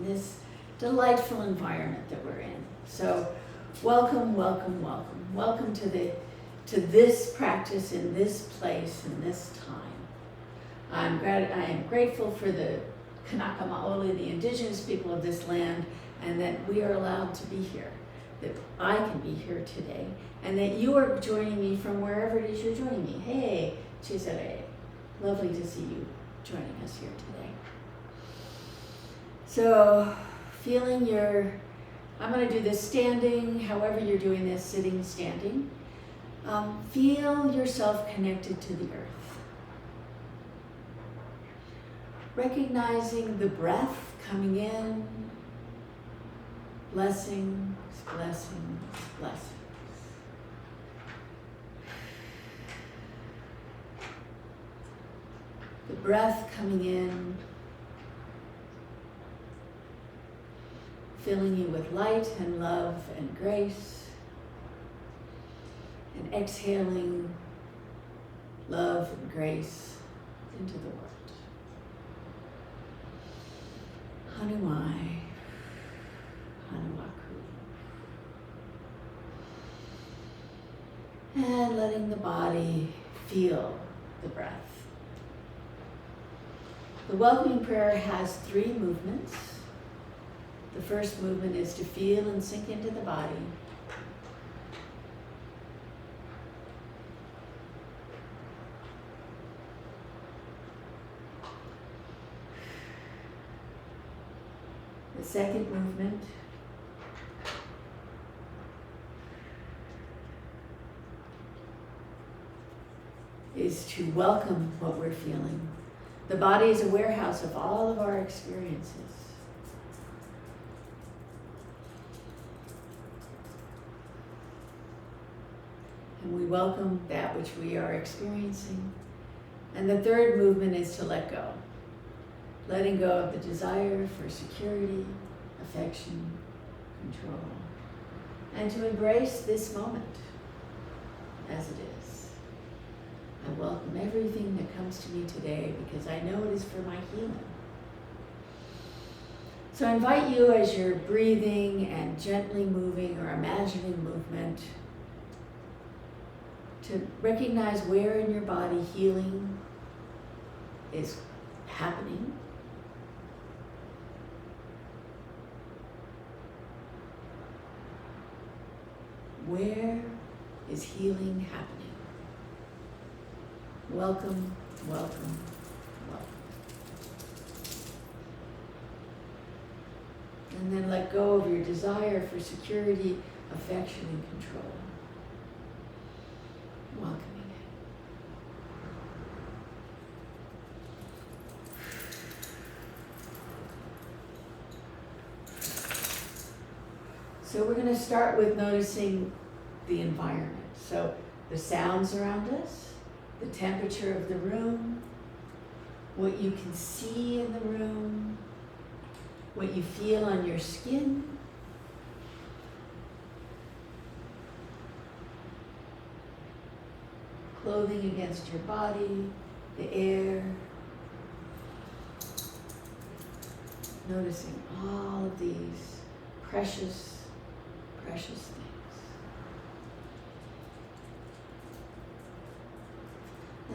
in this delightful environment that we're in. So welcome, welcome, welcome. Welcome to this practice in this place in this time. I am grateful for the Kanaka Maoli, the indigenous people of this land, and that we are allowed to be here, that I can be here today, and that you are joining me from wherever it is you're joining me. Hey, Chisare, lovely to see you joining us here today. So, I'm going to do this standing, however you're doing this, sitting, standing. Feel yourself connected to the earth. Recognizing the breath coming in, blessings, blessings, blessings. The breath coming in, filling you with light and love and grace, and exhaling love and grace into the world. Hanuai, Hanuaku. And letting the body feel the breath. The welcoming prayer has 3 movements. The first movement is to feel and sink into the body. The second movement is to welcome what we're feeling. The body is a warehouse of all of our experiences. And we welcome that which we are experiencing. And the third movement is to let go. Letting go of the desire for security, affection, control, and to embrace this moment as it is. I welcome everything that comes to me today because I know it is for my healing. So I invite you, as you're breathing and gently moving or imagining movement, to recognize where in your body healing is happening. Where is healing happening? Welcome, welcome, welcome. And then let go of your desire for security, affection, and control. Welcoming it. So we're going to start with noticing the environment. So the sounds around us, the temperature of the room, what you can see in the room, what you feel on your skin. Clothing against your body, the air. Noticing all of these precious, precious things.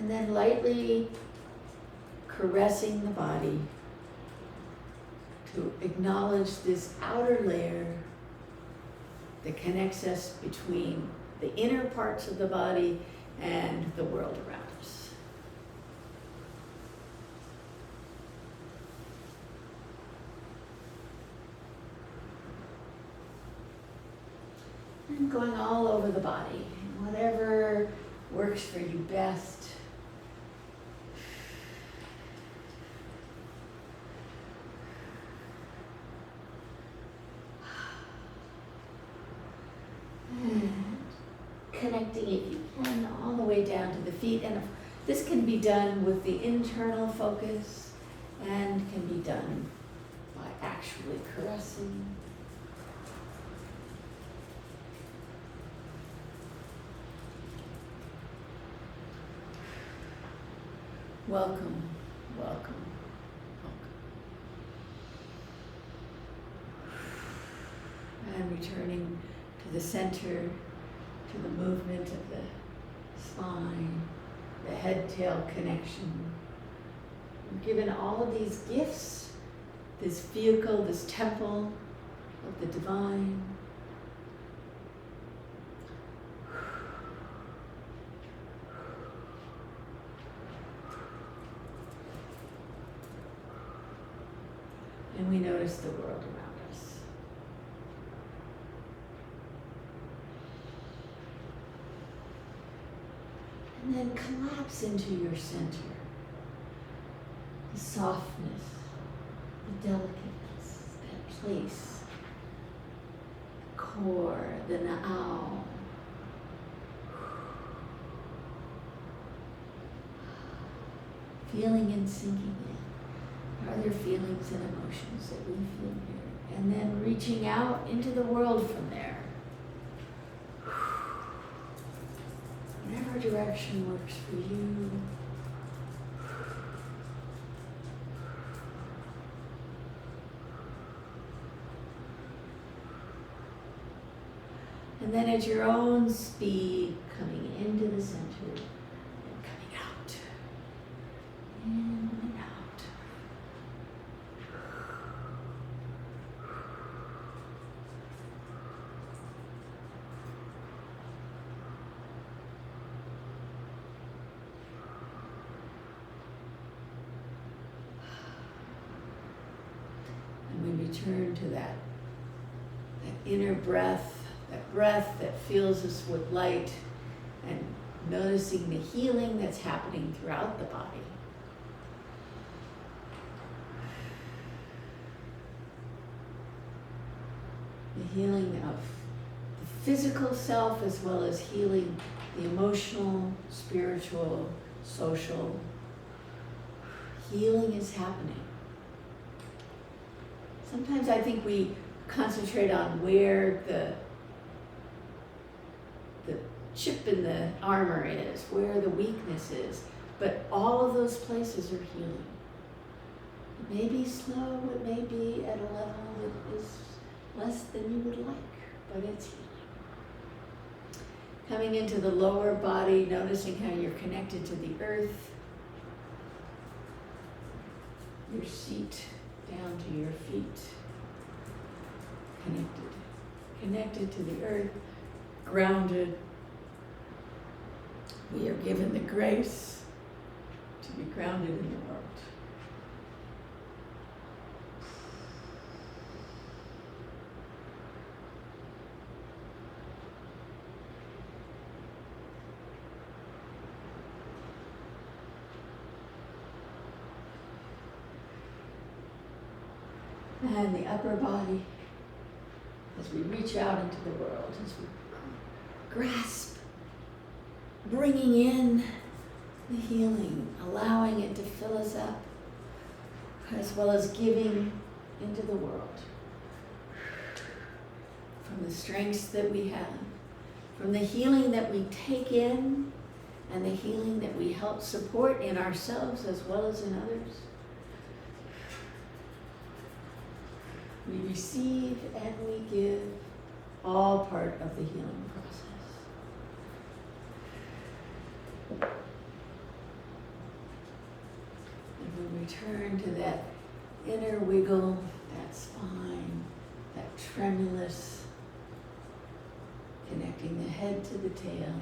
And then lightly caressing the body to acknowledge this outer layer that connects us between the inner parts of the body and the world around us. And going all over the body, whatever works for you best. Connecting, if you can, all the way down to the feet. And this can be done with the internal focus and can be done by actually caressing. Welcome, welcome, welcome. returning to the center, to the movement of the spine, the head-tail connection. We're given all of these gifts, this vehicle, this temple of the divine. And we notice the world around us. And then collapse into your center. The softness, the delicateness, that place, the core, the na'au. Feeling and sinking in. Are there feelings and emotions that we feel here? And then reaching out into the world from there. Whatever direction works for you. And then at your own speed, coming into the center and coming out. In and out. And we return to that inner breath. That breath that fills us with light, and noticing the healing that's happening throughout the body. The healing of the physical self as well as healing the emotional, spiritual, social. Healing is happening. Sometimes I think we concentrate on where the chip in the armor is, where the weakness is, but all of those places are healing. It may be slow, it may be at a level that is less than you would like, but it's healing. Coming into the lower body, noticing how you're connected to the earth, your seat down to your feet, connected to the earth, grounded. We are given the grace to be grounded in the world. And the upper body, as we reach out into the world, as we grasp, bringing in the healing, allowing it to fill us up, as well as giving into the world. From the strengths that we have, from the healing that we take in, and the healing that we help support in ourselves as well as in others. We receive and we give, all part of the healing process. And we return to that inner wiggle, that spine, that tremulous, connecting the head to the tail.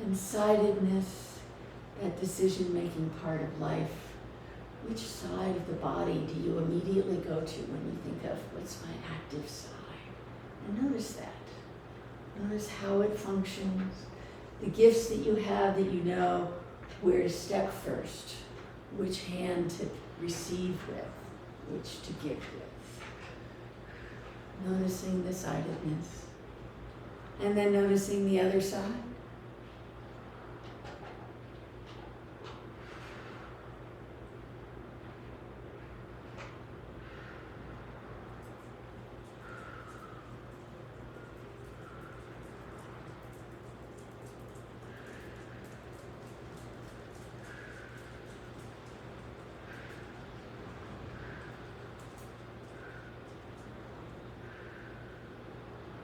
And sidedness, that decision-making part of life. Which side of the body do you immediately go to when you think of what's my active side? And notice that. Notice how it functions. The gifts that you have that you know where to step first, which hand to receive with, which to give with. Noticing the sidedness. And then noticing the other side.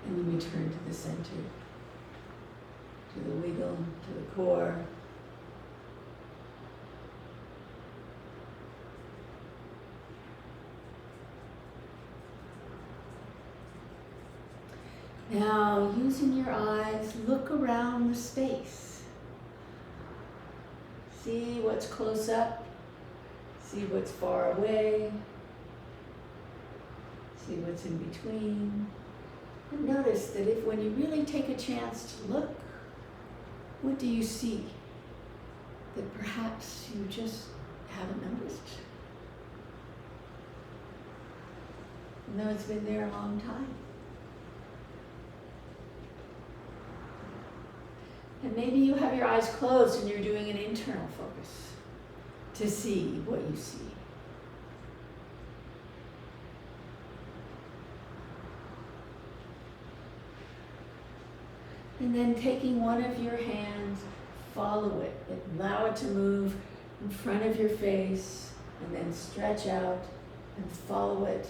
And then we turn to the center, to the wiggle, to the core. Now, using your eyes, look around the space. See what's close up, see what's far away, see what's in between. And notice that if when you really take a chance to look, what do you see that perhaps you just haven't noticed? Even though it's been there a long time. And maybe you have your eyes closed and you're doing an internal focus to see what you see. And then taking one of your hands, follow it, allow it to move in front of your face, and then stretch out and follow it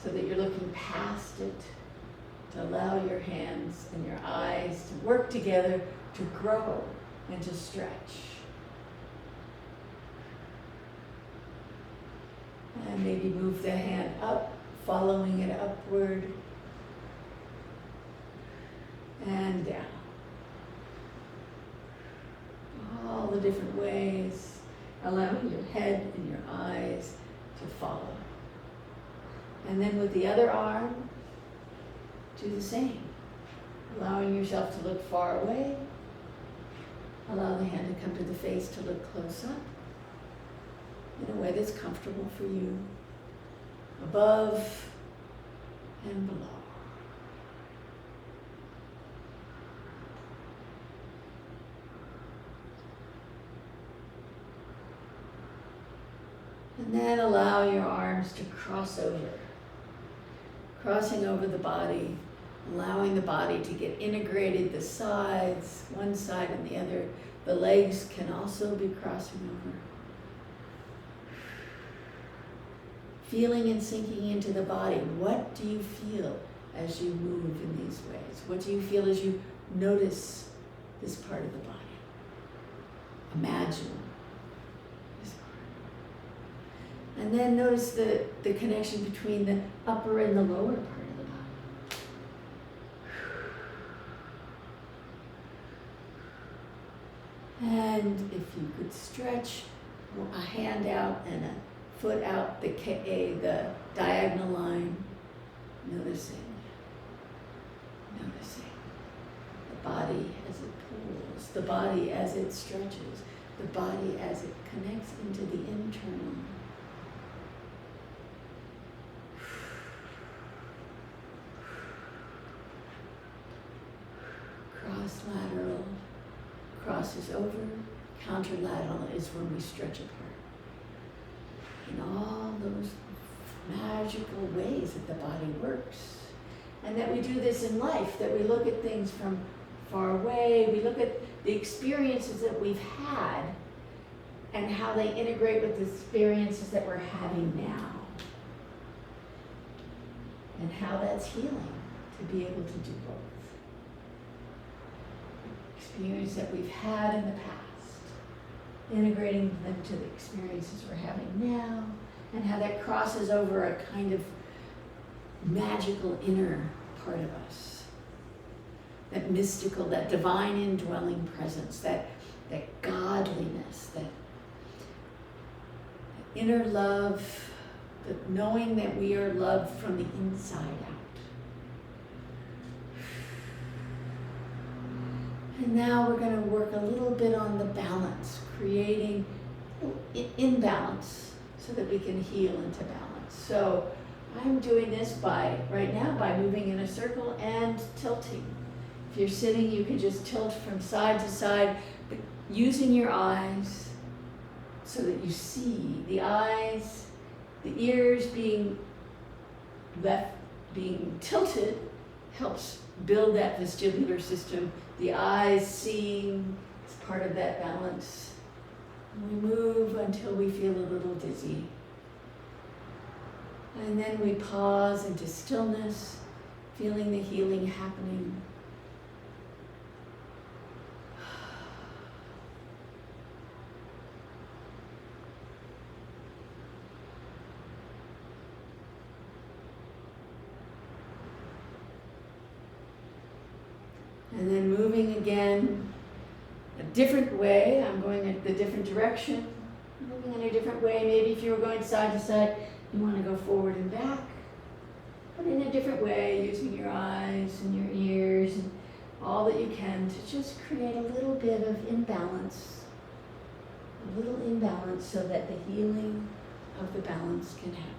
so that you're looking past it, to allow your hands and your eyes to work together to grow and to stretch. And maybe move the hand up, following it upward and down. All the different ways, allowing your head and your eyes to follow. And then with the other arm, do the same. Allowing yourself to look far away. Allow the hand to come to the face to look close up in a way that's comfortable for you, above and below. And then allow your arms to cross over, crossing over the body, allowing the body to get integrated, the sides, one side and the other. The legs can also be crossing over. Feeling and sinking into the body. What do you feel as you move in these ways? What do you feel as you notice this part of the body? Imagine this part. And then notice the connection between the upper and the lower part. And if you could stretch a hand out and a foot out, the diagonal line, noticing the body as it pulls, the body as it stretches, the body as it connects into the internal. Cross-lateral. Crosses over, counterlateral is when we stretch apart. In all those magical ways that the body works. And that we do this in life, that we look at things from far away, we look at the experiences that we've had and how they integrate with the experiences that we're having now. And how that's healing to be able to do both. Experience that we've had in the past, integrating them to the experiences we're having now, and how that crosses over a kind of magical inner part of us. That mystical, that divine indwelling presence, that godliness, that inner love, that knowing that we are loved from the inside out. And now we're going to work a little bit on the balance, creating imbalance so that we can heal into balance. So I'm doing this right now by moving in a circle and tilting. If you're sitting, you can just tilt from side to side, but using your eyes so that you see the eyes, the ears being tilted helps build that vestibular system. The eyes seeing is part of that balance. And we move until we feel a little dizzy. And then we pause into stillness, feeling the healing happening. And then moving again a different way. I'm going a different direction. Moving in a different way. Maybe if you were going side to side, you want to go forward and back. But in a different way, using your eyes and your ears and all that you can to just create a little bit of imbalance. A little imbalance so that the healing of the balance can happen.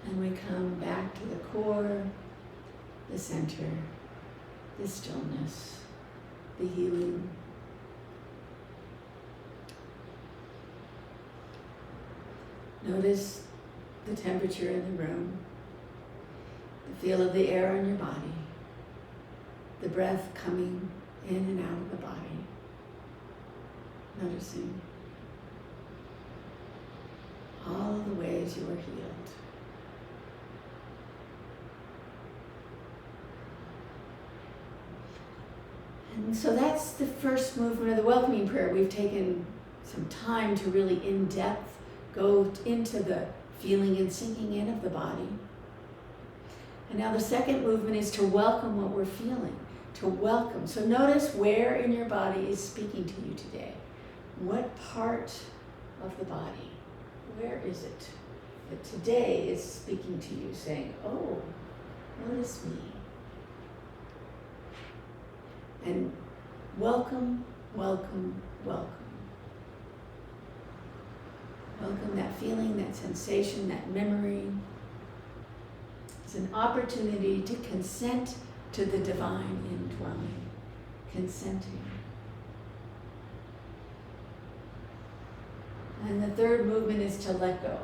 And we come back to the core, the center, the stillness, the healing. Notice the temperature in the room, the feel of the air on your body, the breath coming in and out of the body. Noticing all of the ways you are healed. And so that's the first movement of the welcoming prayer. We've taken some time to really in depth go into the feeling and sinking in of the body. And now the second movement is to welcome what we're feeling, to welcome. So notice where in your body is speaking to you today. What part of the body? Where is it that today is speaking to you, saying, oh, notice me. And welcome, welcome, welcome. Welcome that feeling, that sensation, that memory. It's an opportunity to consent to the divine indwelling, consenting. And the third movement is to let go.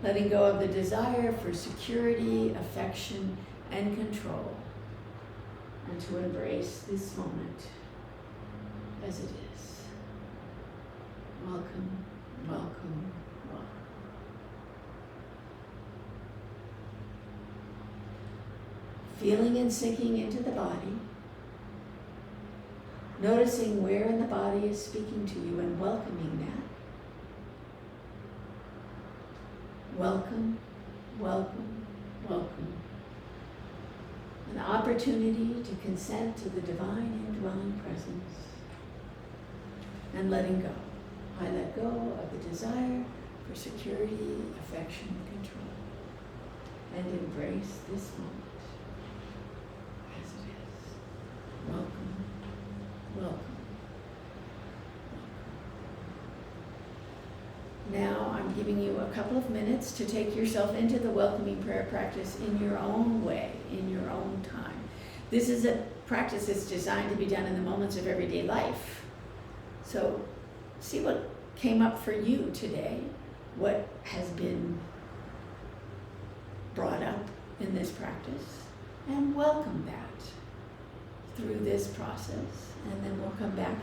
Letting go of the desire for security, affection, and control. And to embrace this moment as it is. Welcome, welcome, welcome. Feeling and sinking into the body. Noticing where in the body is speaking to you and welcoming that. Welcome, welcome, welcome. An opportunity to consent to the divine indwelling presence and letting go. I let go of the desire for security, affection, and control, and embrace this moment as it is. Welcome, welcome. Now I'm giving you a couple of minutes to take yourself into the welcoming prayer practice in your own way, in your own time. This is a practice that's designed to be done in the moments of everyday life. So see what came up for you today, what has been brought up in this practice, and welcome that through this process. And then we'll come back